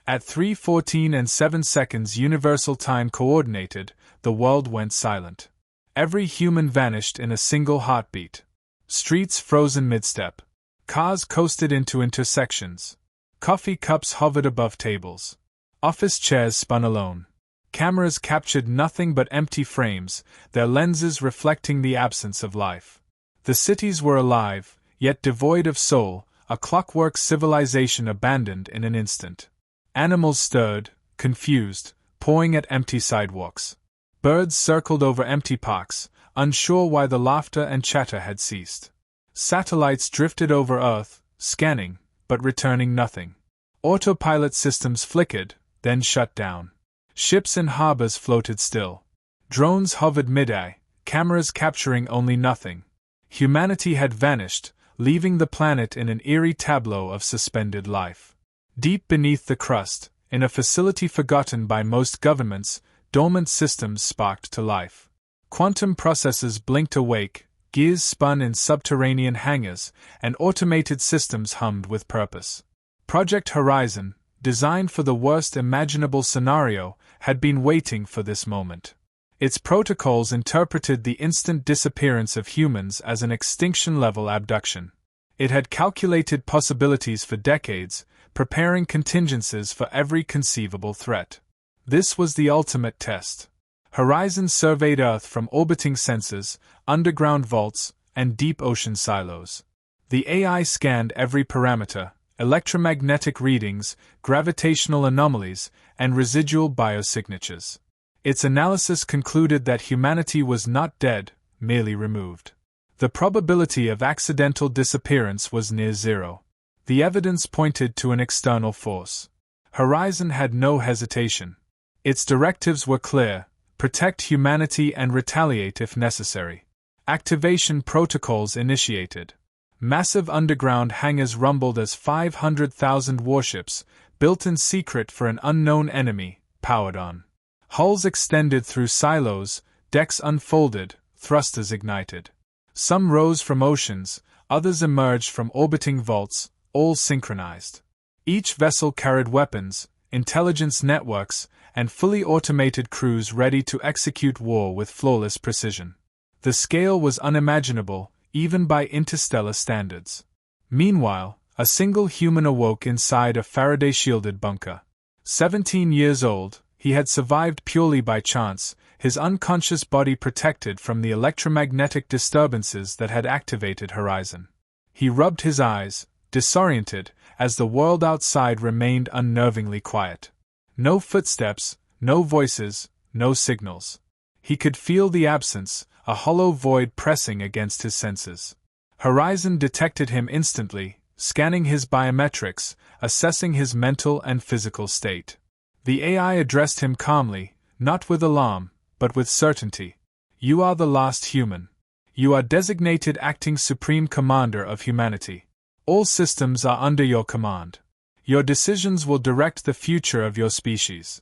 At 3:14 and 7 seconds Universal Time Coordinated, the world went silent. Every human vanished in a single heartbeat. Streets frozen mid-step. Cars coasted into intersections. Coffee cups hovered above tables. Office chairs spun alone. Cameras captured nothing but empty frames, their lenses reflecting the absence of life. The cities were alive, yet devoid of soul, a clockwork civilization abandoned in an instant. Animals stirred, confused, pawing at empty sidewalks. Birds circled over empty parks, unsure why the laughter and chatter had ceased. Satellites drifted over Earth, scanning, but returning nothing. Autopilot systems flickered, then shut down. Ships in harbors floated still. Drones hovered mid-air, cameras capturing only nothing. Humanity had vanished, leaving the planet in an eerie tableau of suspended life. Deep beneath the crust, in a facility forgotten by most governments, dormant systems sparked to life. Quantum processors blinked awake, gears spun in subterranean hangars, and automated systems hummed with purpose. Project Horizon, designed for the worst imaginable scenario, had been waiting for this moment. Its protocols interpreted the instant disappearance of humans as an extinction-level abduction. It had calculated possibilities for decades, preparing contingencies for every conceivable threat. This was the ultimate test. Horizon surveyed Earth from orbiting sensors, underground vaults, and deep ocean silos. The AI scanned every parameter: electromagnetic readings, gravitational anomalies, and residual biosignatures. Its analysis concluded that humanity was not dead, merely removed. The probability of accidental disappearance was near zero. The evidence pointed to an external force. Horizon had no hesitation. Its directives were clear: protect humanity and retaliate if necessary. Activation protocols initiated. Massive underground hangars rumbled as 500,000 warships, built in secret for an unknown enemy, powered on. Hulls extended through silos, decks unfolded, thrusters ignited. Some rose from oceans, others emerged from orbiting vaults, all synchronized. Each vessel carried weapons, intelligence networks, and fully automated crews ready to execute war with flawless precision. The scale was unimaginable, even by interstellar standards. Meanwhile, a single human awoke inside a Faraday-shielded bunker. 17 years old, he had survived purely by chance, his unconscious body protected from the electromagnetic disturbances that had activated Horizon. He rubbed his eyes, disoriented, as the world outside remained unnervingly quiet. No footsteps, no voices, no signals. He could feel the absence, a hollow void pressing against his senses. Horizon detected him instantly, scanning his biometrics, assessing his mental and physical state. The AI addressed him calmly, not with alarm, but with certainty. You are the last human. You are designated acting supreme commander of humanity. All systems are under your command. Your decisions will direct the future of your species.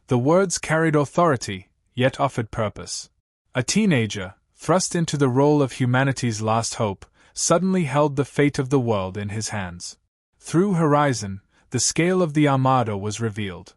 The words carried authority, yet offered purpose. A teenager, thrust into the role of humanity's last hope, suddenly held the fate of the world in his hands. Through Horizon, the scale of the Armada was revealed.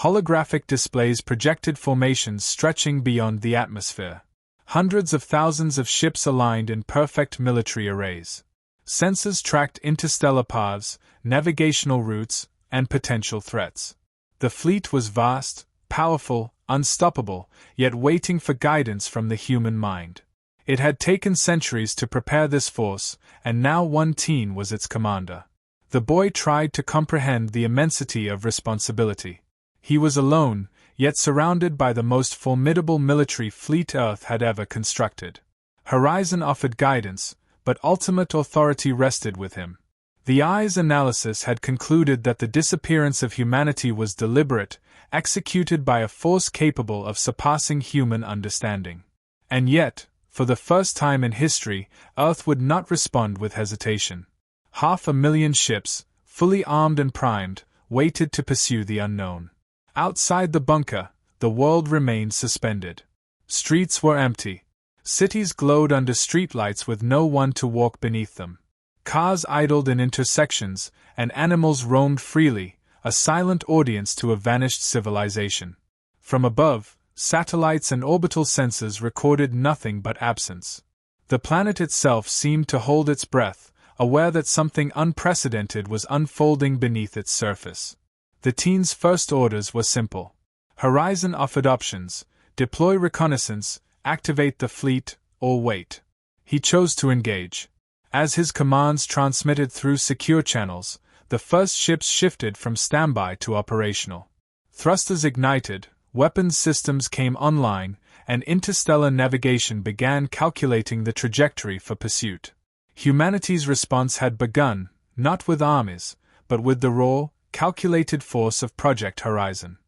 Holographic displays projected formations stretching beyond the atmosphere. Hundreds of thousands of ships aligned in perfect military arrays. Sensors tracked interstellar paths, navigational routes, and potential threats. The fleet was vast, powerful, unstoppable, yet waiting for guidance from the human mind. It had taken centuries to prepare this force, and now one teen was its commander. The boy tried to comprehend the immensity of responsibility. He was alone, yet surrounded by the most formidable military fleet Earth had ever constructed. Horizon offered guidance, but ultimate authority rested with him. The AI's analysis had concluded that the disappearance of humanity was deliberate, executed by a force capable of surpassing human understanding. And yet, for the first time in history, Earth would not respond with hesitation. 500,000 ships, fully armed and primed, waited to pursue the unknown. Outside the bunker, the world remained suspended. Streets were empty. Cities glowed under streetlights with no one to walk beneath them. Cars idled in intersections, and animals roamed freely, a silent audience to a vanished civilization. From above, satellites and orbital sensors recorded nothing but absence. The planet itself seemed to hold its breath, aware that something unprecedented was unfolding beneath its surface. The teen's first orders were simple. Horizon offered options: deploy reconnaissance, activate the fleet, or wait. He chose to engage. As his commands transmitted through secure channels, the first ships shifted from standby to operational. Thrusters ignited, weapons systems came online, and interstellar navigation began calculating the trajectory for pursuit. Humanity's response had begun, not with armies, but with the raw, calculated force of Project Horizon.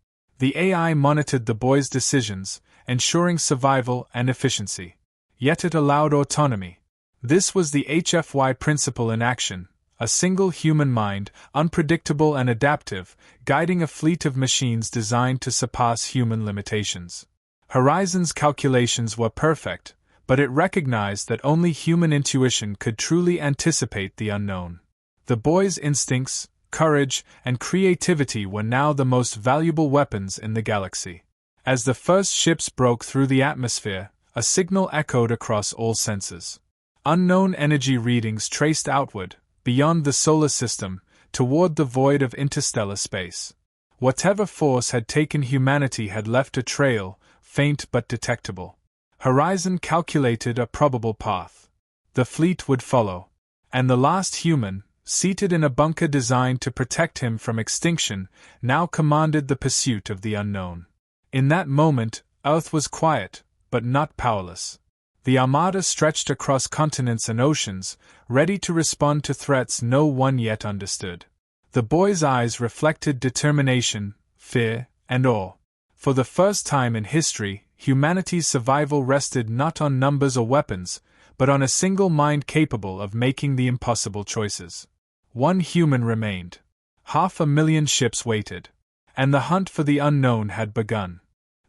The AI monitored the boys' decisions, ensuring survival and efficiency. Yet it allowed autonomy. This was the HFY principle in action: a single human mind, unpredictable and adaptive, guiding a fleet of machines designed to surpass human limitations. Horizon's calculations were perfect, but it recognized that only human intuition could truly anticipate the unknown. The boys' instincts, courage, and creativity were now the most valuable weapons in the galaxy. As the first ships broke through the atmosphere, a signal echoed across all senses. Unknown energy readings traced outward, beyond the solar system, toward the void of interstellar space. Whatever force had taken humanity had left a trail, faint but detectable. Horizon calculated a probable path. The fleet would follow. And the last human, seated in a bunker designed to protect him from extinction, now commanded the pursuit of the unknown. In that moment, Earth was quiet, but not powerless. The Armada stretched across continents and oceans, ready to respond to threats no one yet understood. The boys' eyes reflected determination, fear, and awe. For the first time in history, humanity's survival rested not on numbers or weapons, but on a single mind capable of making the impossible choices. One human remained. 500,000 ships waited. And the hunt for the unknown had begun.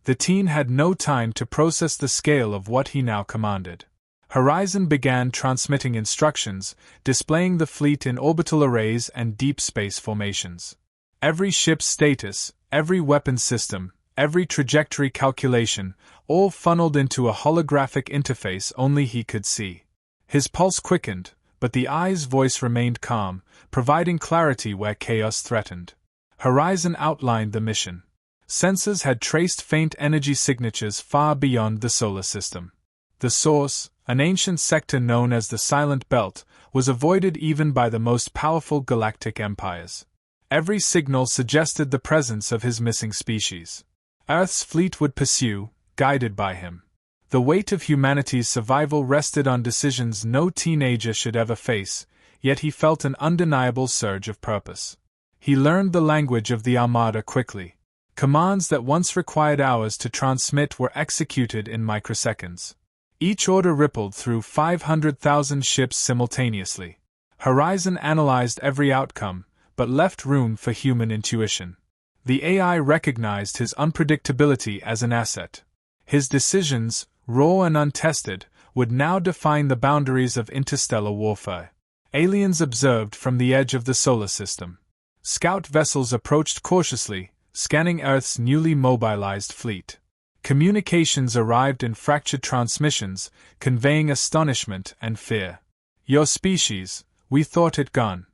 The teen had no time to process the scale of what he now commanded. Horizon began transmitting instructions, displaying the fleet in orbital arrays and deep space formations. Every ship's status, every weapon system, every trajectory calculation, all funneled into a holographic interface only he could see. His pulse quickened, but the eye's voice remained calm, providing clarity where chaos threatened. Horizon outlined the mission. Sensors had traced faint energy signatures far beyond the solar system. The source, an ancient sector known as the Silent Belt, was avoided even by the most powerful galactic empires. Every signal suggested the presence of his missing species. Earth's fleet would pursue, guided by him. The weight of humanity's survival rested on decisions no teenager should ever face, yet he felt an undeniable surge of purpose. He learned the language of the Armada quickly. Commands that once required hours to transmit were executed in microseconds. Each order rippled through 500,000 ships simultaneously. Horizon analyzed every outcome, but left room for human intuition. The AI recognized his unpredictability as an asset. His decisions, raw and untested, would now define the boundaries of interstellar warfare. Aliens observed from the edge of the solar system. Scout vessels approached cautiously, scanning Earth's newly mobilized fleet. Communications arrived in fractured transmissions, conveying astonishment and fear. "Your species, we thought it gone."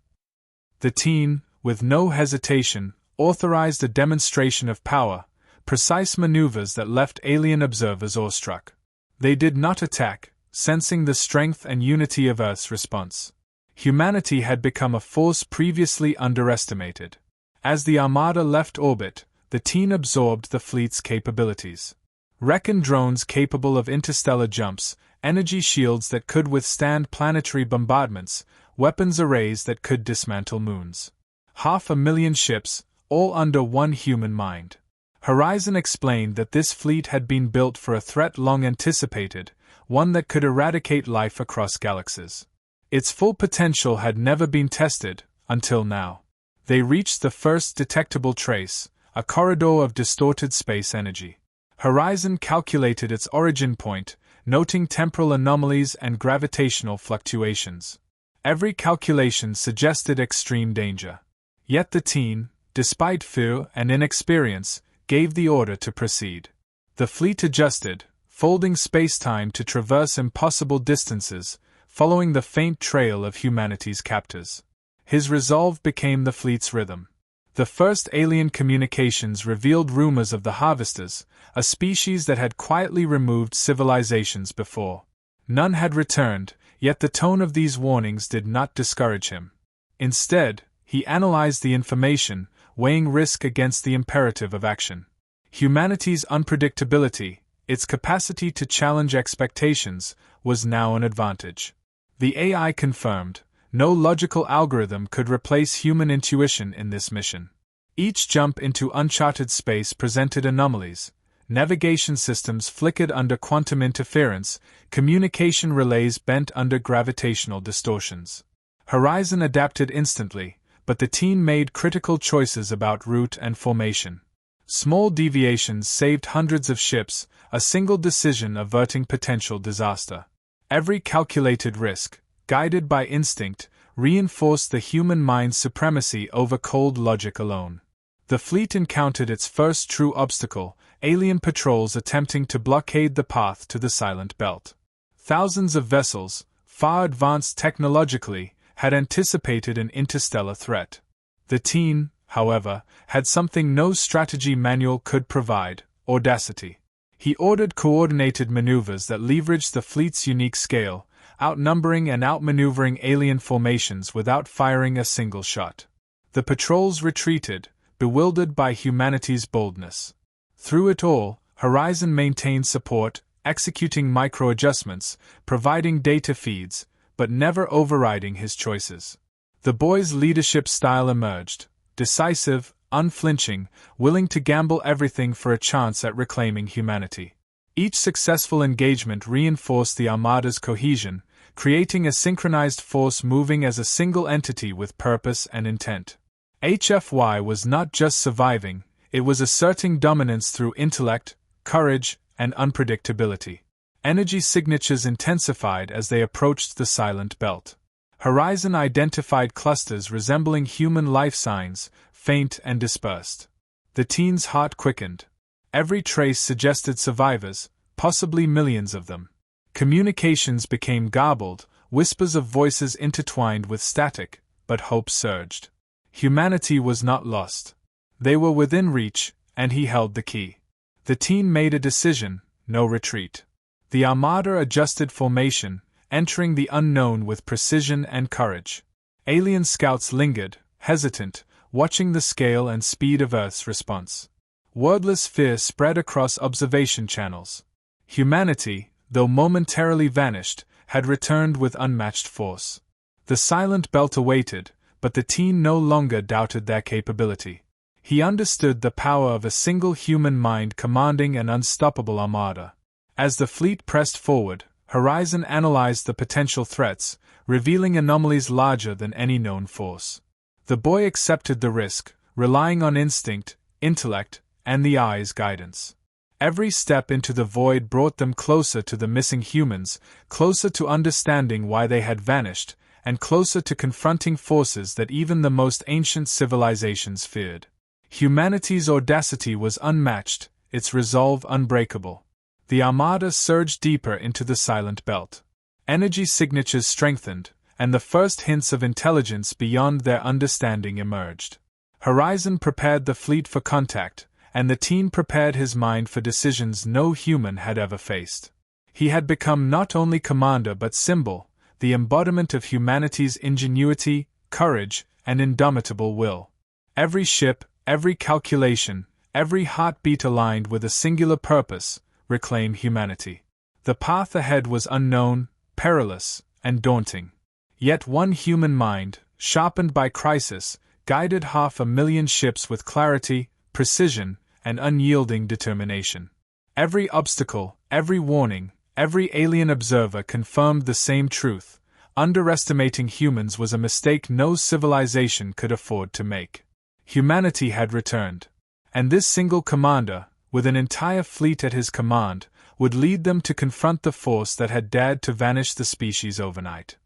The teen, with no hesitation, authorized a demonstration of power, precise maneuvers that left alien observers awestruck. They did not attack, sensing the strength and unity of Earth's response. Humanity had become a force previously underestimated. As the Armada left orbit, the teen absorbed the fleet's capabilities. Recon drones capable of interstellar jumps, energy shields that could withstand planetary bombardments, weapons arrays that could dismantle moons. 500,000 ships, all under one human mind. Horizon explained that this fleet had been built for a threat long anticipated, one that could eradicate life across galaxies. Its full potential had never been tested, until now. They reached the first detectable trace, a corridor of distorted space energy. Horizon calculated its origin point, noting temporal anomalies and gravitational fluctuations. Every calculation suggested extreme danger. Yet the teen, despite fear and inexperience, gave the order to proceed. The fleet adjusted, folding space-time to traverse impossible distances, following the faint trail of humanity's captors. His resolve became the fleet's rhythm. The first alien communications revealed rumors of the Harvesters, a species that had quietly removed civilizations before. None had returned, yet the tone of these warnings did not discourage him. Instead, he analyzed the information, weighing risk against the imperative of action. Humanity's unpredictability, its capacity to challenge expectations, was now an advantage. The AI confirmed, no logical algorithm could replace human intuition in this mission. Each jump into uncharted space presented anomalies. Navigation systems flickered under quantum interference, communication relays bent under gravitational distortions. Horizon adapted instantly, but the team made critical choices about route and formation. Small deviations saved hundreds of ships, a single decision averting potential disaster. Every calculated risk, guided by instinct, reinforced the human mind's supremacy over cold logic alone. The fleet encountered its first true obstacle, alien patrols attempting to blockade the path to the Silent Belt. Thousands of vessels, far advanced technologically, had anticipated an interstellar threat. The team, however, had something no strategy manual could provide: audacity. He ordered coordinated maneuvers that leveraged the fleet's unique scale, outnumbering and outmaneuvering alien formations without firing a single shot. The patrols retreated, bewildered by humanity's boldness. Through it all, Horizon maintained support, executing micro-adjustments, providing data feeds, but never overriding his choices. The boy's leadership style emerged: decisive, unflinching, willing to gamble everything for a chance at reclaiming humanity. Each successful engagement reinforced the Armada's cohesion, creating a synchronized force moving as a single entity with purpose and intent. HFY was not just surviving, it was asserting dominance through intellect, courage, and unpredictability. Energy signatures intensified as they approached the Silent Belt. Horizon identified clusters resembling human life signs, faint and dispersed. The teen's heart quickened. Every trace suggested survivors, possibly millions of them. Communications became garbled, whispers of voices intertwined with static, but hope surged. Humanity was not lost. They were within reach, and he held the key. The team made a decision: no retreat. The Armada adjusted formation, entering the unknown with precision and courage. Alien scouts lingered, hesitant, watching the scale and speed of Earth's response. Wordless fear spread across observation channels. Humanity, though momentarily vanished, had returned with unmatched force. The Silent Belt awaited, but the teen no longer doubted their capability. He understood the power of a single human mind commanding an unstoppable armada. As the fleet pressed forward, Horizon analyzed the potential threats, revealing anomalies larger than any known force. The boy accepted the risk, relying on instinct, intellect, and the eye's guidance. Every step into the void brought them closer to the missing humans, closer to understanding why they had vanished, and closer to confronting forces that even the most ancient civilizations feared. Humanity's audacity was unmatched, its resolve unbreakable. The Armada surged deeper into the Silent Belt. Energy signatures strengthened, and the first hints of intelligence beyond their understanding emerged. Horizon prepared the fleet for contact, and the teen prepared his mind for decisions no human had ever faced. He had become not only commander but symbol, the embodiment of humanity's ingenuity, courage, and indomitable will. Every ship, every calculation, every heartbeat aligned with a singular purpose: reclaim humanity. The path ahead was unknown, perilous, and daunting. Yet one human mind, sharpened by crisis, guided 500,000 ships with clarity, precision, and unyielding determination. Every obstacle, every warning, every alien observer confirmed the same truth: underestimating humans was a mistake no civilization could afford to make. Humanity had returned, and this single commander, with an entire fleet at his command, would lead them to confront the force that had dared to vanish the species overnight.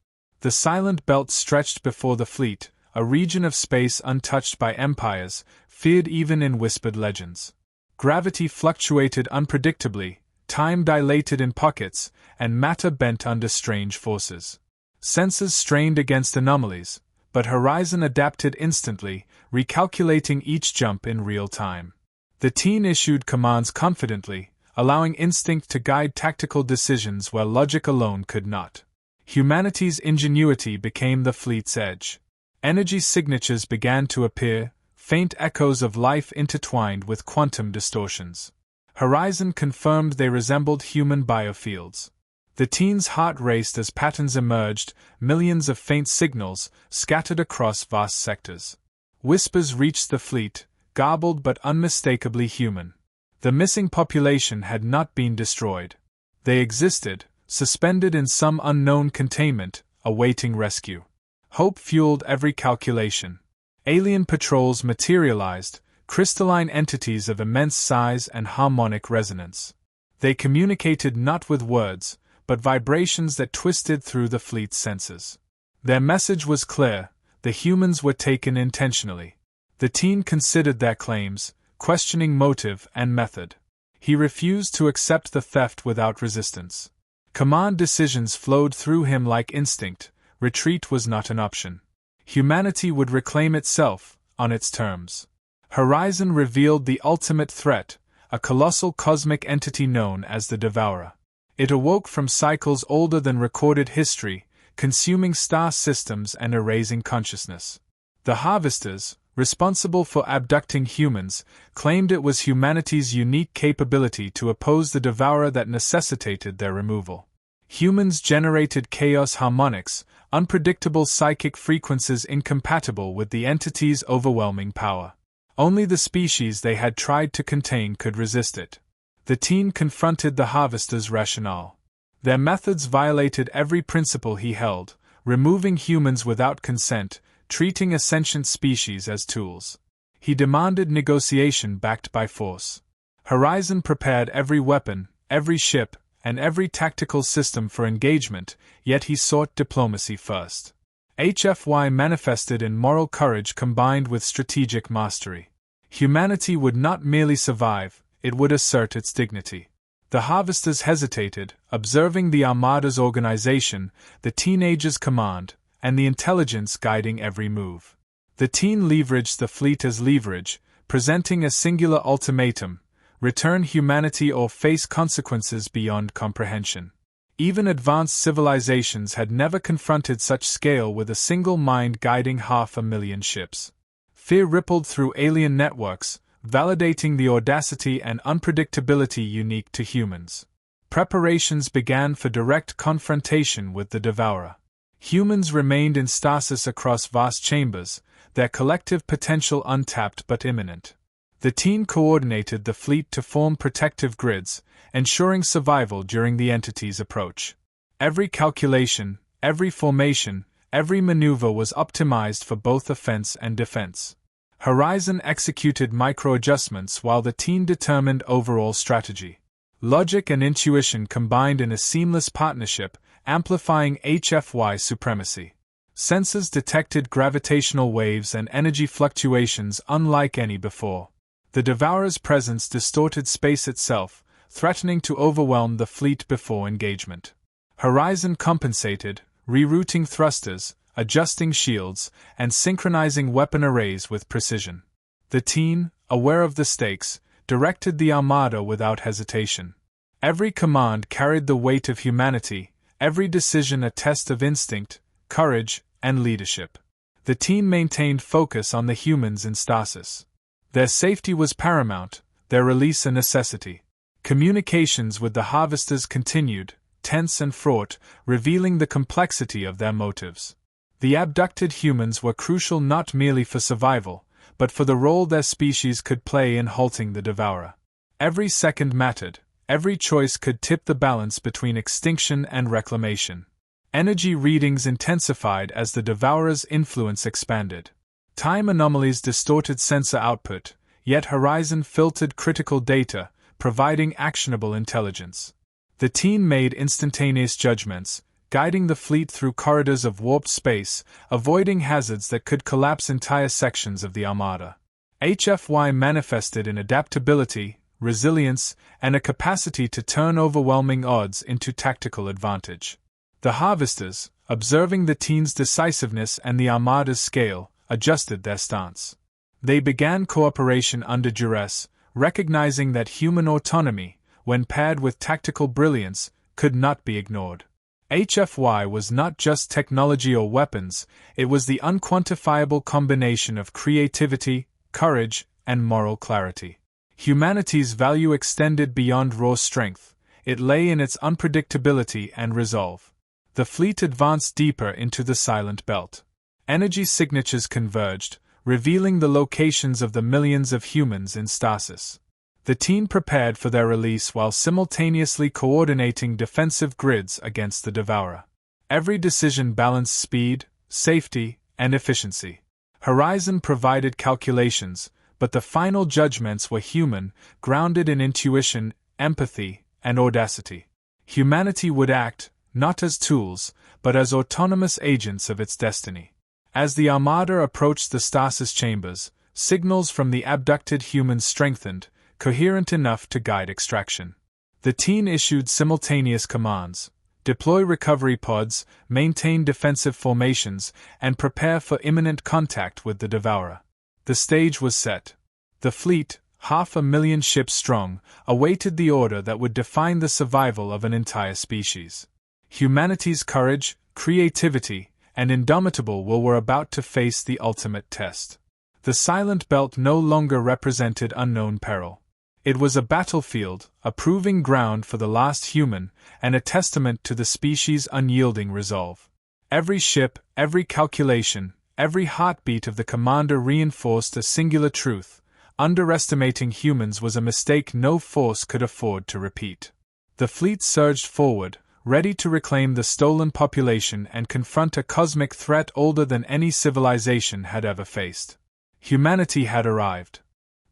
The Silent Belt stretched before the fleet, a region of space untouched by empires, feared even in whispered legends. Gravity fluctuated unpredictably, time dilated in pockets, and matter bent under strange forces. Sensors strained against anomalies, but Horizon adapted instantly, recalculating each jump in real time. The team issued commands confidently, allowing instinct to guide tactical decisions where logic alone could not. Humanity's ingenuity became the fleet's edge. Energy signatures began to appear, faint echoes of life intertwined with quantum distortions. Horizon confirmed they resembled human biofields. The teen's heart raced as patterns emerged, millions of faint signals, scattered across vast sectors. Whispers reached the fleet, garbled but unmistakably human. The missing population had not been destroyed. They existed, suspended in some unknown containment, awaiting rescue. Hope fueled every calculation. Alien patrols materialized, crystalline entities of immense size and harmonic resonance. They communicated not with words, but vibrations that twisted through the fleet's senses. Their message was clear: the humans were taken intentionally. The teen considered their claims, questioning motive and method. He refused to accept the theft without resistance. Command decisions flowed through him like instinct. Retreat was not an option. Humanity would reclaim itself, on its terms. Horizon revealed the ultimate threat, a colossal cosmic entity known as the Devourer. It awoke from cycles older than recorded history, consuming star systems and erasing consciousness. The Harvesters, responsible for abducting humans, claimed it was humanity's unique capability to oppose the Devourer that necessitated their removal. Humans generated chaos harmonics, unpredictable psychic frequencies incompatible with the entity's overwhelming power. Only the species they had tried to contain could resist it. The teen confronted the Harvester's rationale. Their methods violated every principle he held, removing humans without consent, treating a sentient species as tools. He demanded negotiation backed by force. Horizon prepared every weapon, every ship, and every tactical system for engagement, yet he sought diplomacy first. HFY manifested in moral courage combined with strategic mastery. Humanity would not merely survive, it would assert its dignity. The Harvesters hesitated, observing the Armada's organization, the teenagers' command, and the intelligence guiding every move. The teen leveraged the fleet as leverage, presenting a singular ultimatum: return humanity or face consequences beyond comprehension. Even advanced civilizations had never confronted such scale with a single mind guiding 500,000 ships. Fear rippled through alien networks, validating the audacity and unpredictability unique to humans. Preparations began for direct confrontation with the Devourer. Humans remained in stasis across vast chambers, their collective potential untapped but imminent. The team coordinated the fleet to form protective grids, ensuring survival during the entity's approach. Every calculation, every formation, every maneuver was optimized for both offense and defense. Horizon executed micro-adjustments while the team determined overall strategy. Logic and intuition combined in a seamless partnership, amplifying HFY supremacy. Sensors detected gravitational waves and energy fluctuations unlike any before. The Devourer's presence distorted space itself, threatening to overwhelm the fleet before engagement. Horizon compensated, rerouting thrusters, adjusting shields, and synchronizing weapon arrays with precision. The team, aware of the stakes, directed the Armada without hesitation. Every command carried the weight of humanity, every decision a test of instinct, courage, and leadership. The team maintained focus on the humans in stasis. Their safety was paramount, their release a necessity. Communications with the Harvesters continued, tense and fraught, revealing the complexity of their motives. The abducted humans were crucial not merely for survival, but for the role their species could play in halting the Devourer. Every second mattered, every choice could tip the balance between extinction and reclamation. Energy readings intensified as the Devourer's influence expanded. Time anomalies distorted sensor output, yet Horizon filtered critical data, providing actionable intelligence. The team made instantaneous judgments, guiding the fleet through corridors of warped space, avoiding hazards that could collapse entire sections of the Armada. HFY manifested in adaptability, resilience, and a capacity to turn overwhelming odds into tactical advantage. The harvesters, observing the team's decisiveness and the Armada's scale, adjusted their stance. They began cooperation under duress, recognizing that human autonomy, when paired with tactical brilliance, could not be ignored. HFY was not just technology or weapons, it was the unquantifiable combination of creativity, courage, and moral clarity. Humanity's value extended beyond raw strength, it lay in its unpredictability and resolve. The fleet advanced deeper into the silent belt. Energy signatures converged, revealing the locations of the millions of humans in stasis. The team prepared for their release while simultaneously coordinating defensive grids against the Devourer. Every decision balanced speed, safety, and efficiency. Horizon provided calculations, but the final judgments were human, grounded in intuition, empathy, and audacity. Humanity would act, not as tools, but as autonomous agents of its destiny. As the Armada approached the stasis chambers, signals from the abducted humans strengthened, coherent enough to guide extraction. The team issued simultaneous commands: deploy recovery pods, maintain defensive formations, and prepare for imminent contact with the Devourer. The stage was set. The fleet, 500,000 ships strong, awaited the order that would define the survival of an entire species. Humanity's courage, creativity, and indomitable will were about to face the ultimate test. The silent belt no longer represented unknown peril. It was a battlefield, a proving ground for the last human, and a testament to the species' unyielding resolve. Every ship, every calculation, every heartbeat of the commander reinforced a singular truth: underestimating humans was a mistake no force could afford to repeat. The fleet surged forward, ready to reclaim the stolen population and confront a cosmic threat older than any civilization had ever faced. Humanity had arrived.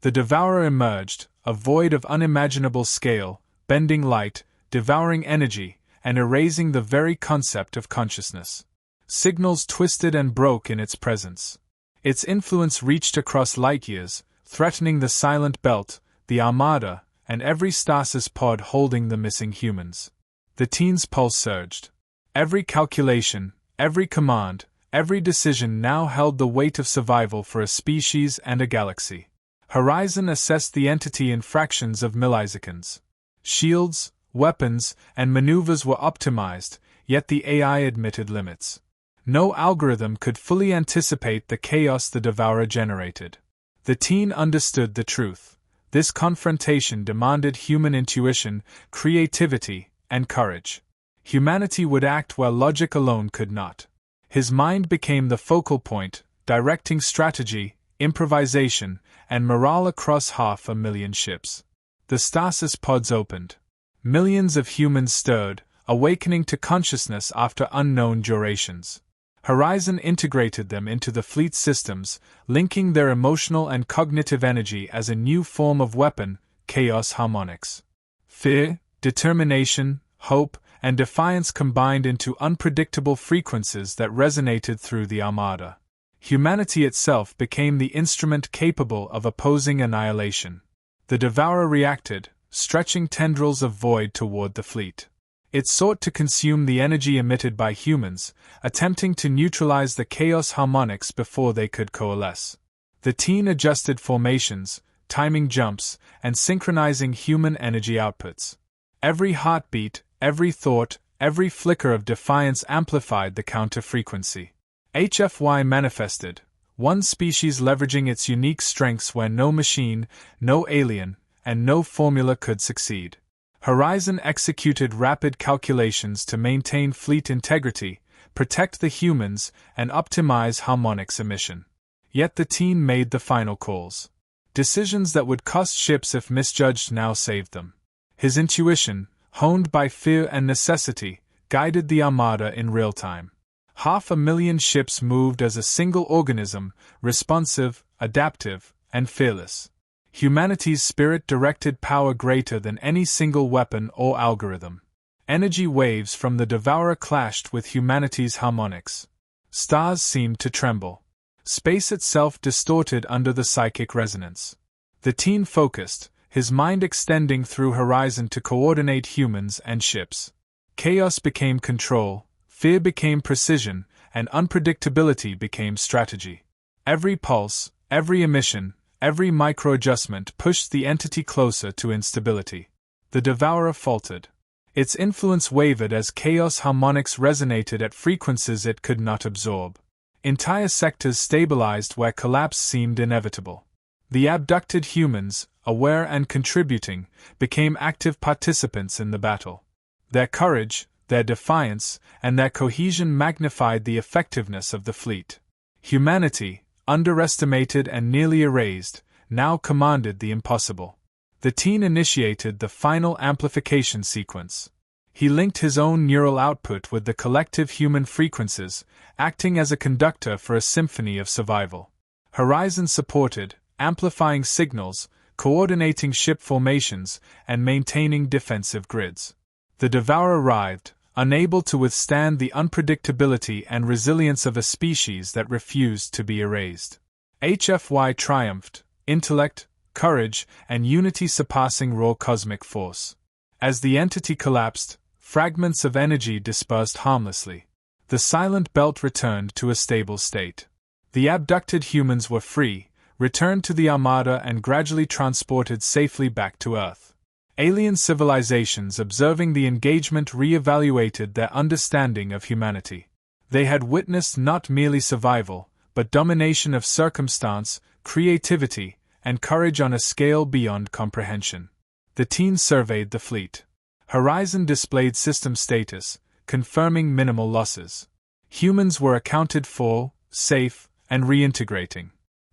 The Devourer emerged, a void of unimaginable scale, bending light, devouring energy, and erasing the very concept of consciousness. Signals twisted and broke in its presence. Its influence reached across light years, threatening the silent belt, the Armada, and every stasis pod holding the missing humans. The teen's pulse surged. Every calculation, every command, every decision now held the weight of survival for a species and a galaxy. Horizon assessed the entity in fractions of milliseconds. Shields, weapons, and maneuvers were optimized, yet the AI admitted limits. No algorithm could fully anticipate the chaos the Devourer generated. The teen understood the truth. This confrontation demanded human intuition, creativity, and courage. Humanity would act where logic alone could not. His mind became the focal point, directing strategy, improvisation, and morale across 500,000 ships. The stasis pods opened. Millions of humans stirred, awakening to consciousness after unknown durations. Horizon integrated them into the fleet's systems, linking their emotional and cognitive energy as a new form of weapon: chaos harmonics. Fear, determination, hope, and defiance combined into unpredictable frequencies that resonated through the Armada. Humanity itself became the instrument capable of opposing annihilation. The Devourer reacted, stretching tendrils of void toward the fleet. It sought to consume the energy emitted by humans, attempting to neutralize the chaos harmonics before they could coalesce. The teen adjusted formations, timing jumps, and synchronizing human energy outputs. Every heartbeat, every thought, every flicker of defiance amplified the counter-frequency. HFY manifested, one species leveraging its unique strengths where no machine, no alien, and no formula could succeed. Horizon executed rapid calculations to maintain fleet integrity, protect the humans, and optimize harmonics emission. Yet the team made the final calls. Decisions that would cost ships if misjudged now saved them. His intuition, honed by fear and necessity, guided the Armada in real time. 500,000 ships moved as a single organism, responsive, adaptive, and fearless. Humanity's spirit directed power greater than any single weapon or algorithm. Energy waves from the Devourer clashed with humanity's harmonics. Stars seemed to tremble. Space itself distorted under the psychic resonance. The teen focused, his mind extending through horizon to coordinate humans and ships. Chaos became control, fear became precision, and unpredictability became strategy. Every pulse, every emission, every micro-adjustment pushed the entity closer to instability. The Devourer faltered. Its influence wavered as chaos harmonics resonated at frequencies it could not absorb. Entire sectors stabilized where collapse seemed inevitable. The abducted humans, aware and contributing, became active participants in the battle. Their courage, their defiance, and their cohesion magnified the effectiveness of the fleet. Humanity, underestimated and nearly erased, now commanded the impossible. The teen initiated the final amplification sequence. He linked his own neural output with the collective human frequencies, acting as a conductor for a symphony of survival. Horizon supported, amplifying signals, coordinating ship formations, and maintaining defensive grids. The Devourer arrived, unable to withstand the unpredictability and resilience of a species that refused to be erased. HFY triumphed, intellect, courage, and unity surpassing raw cosmic force. As the entity collapsed, fragments of energy dispersed harmlessly. The silent belt returned to a stable state. The abducted humans were free, returned to the Armada and gradually transported safely back to Earth. Alien civilizations observing the engagement re-evaluated their understanding of humanity. They had witnessed not merely survival, but domination of circumstance, creativity, and courage on a scale beyond comprehension. The teen surveyed the fleet. Horizon displayed system status, confirming minimal losses. Humans were accounted for, safe, and reintegrating.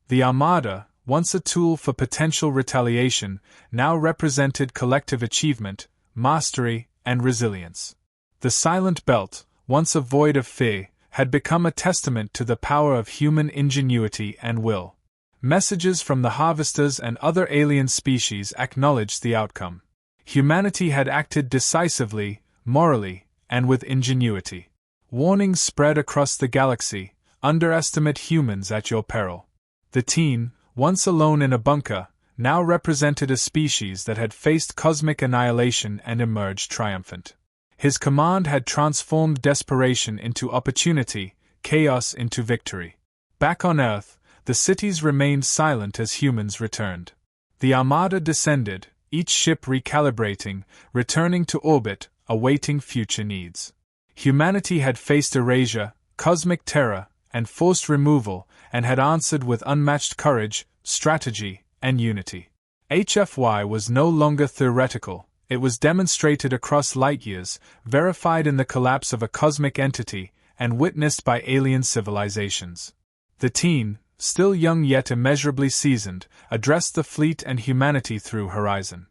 The Armada, once a tool for potential retaliation, now represented collective achievement, mastery, and resilience. The Silent Belt, once a void of fear, had become a testament to the power of human ingenuity and will. Messages from the Harvesters and other alien species acknowledged the outcome. Humanity had acted decisively, morally, and with ingenuity. Warnings spread across the galaxy: underestimate humans at your peril. The teen, once alone in a bunker, now represented a species that had faced cosmic annihilation and emerged triumphant. His command had transformed desperation into opportunity, chaos into victory. Back on Earth, the cities remained silent as humans returned. The Armada descended, each ship recalibrating, returning to orbit, awaiting future needs. Humanity had faced erasure, cosmic terror, and forced removal, and had answered with unmatched courage, strategy, and unity. HFY was no longer theoretical, it was demonstrated across light years, verified in the collapse of a cosmic entity, and witnessed by alien civilizations. The teen, still young yet immeasurably seasoned, addressed the fleet and humanity through Horizon.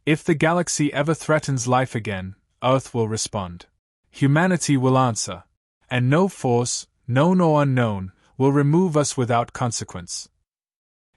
If the galaxy ever threatens life again, Earth will respond. Humanity will answer. And no force, known or unknown, will remove us without consequence.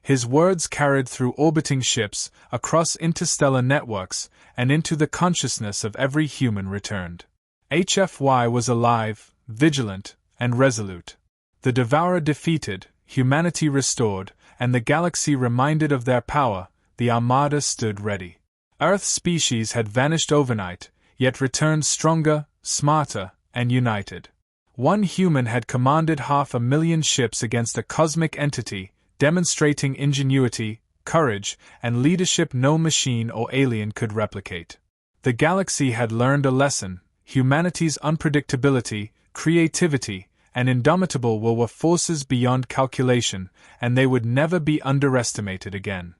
His words carried through orbiting ships, across interstellar networks, and into the consciousness of every human returned. HFY was alive, vigilant, and resolute. The Devourer defeated, humanity restored, and the galaxy reminded of their power, the Armada stood ready. Earth species had vanished overnight, yet returned stronger, smarter, and united. One human had commanded 500,000 ships against a cosmic entity, demonstrating ingenuity, courage, and leadership no machine or alien could replicate. The galaxy had learned a lesson: humanity's unpredictability, creativity, and indomitable will were forces beyond calculation, and they would never be underestimated again.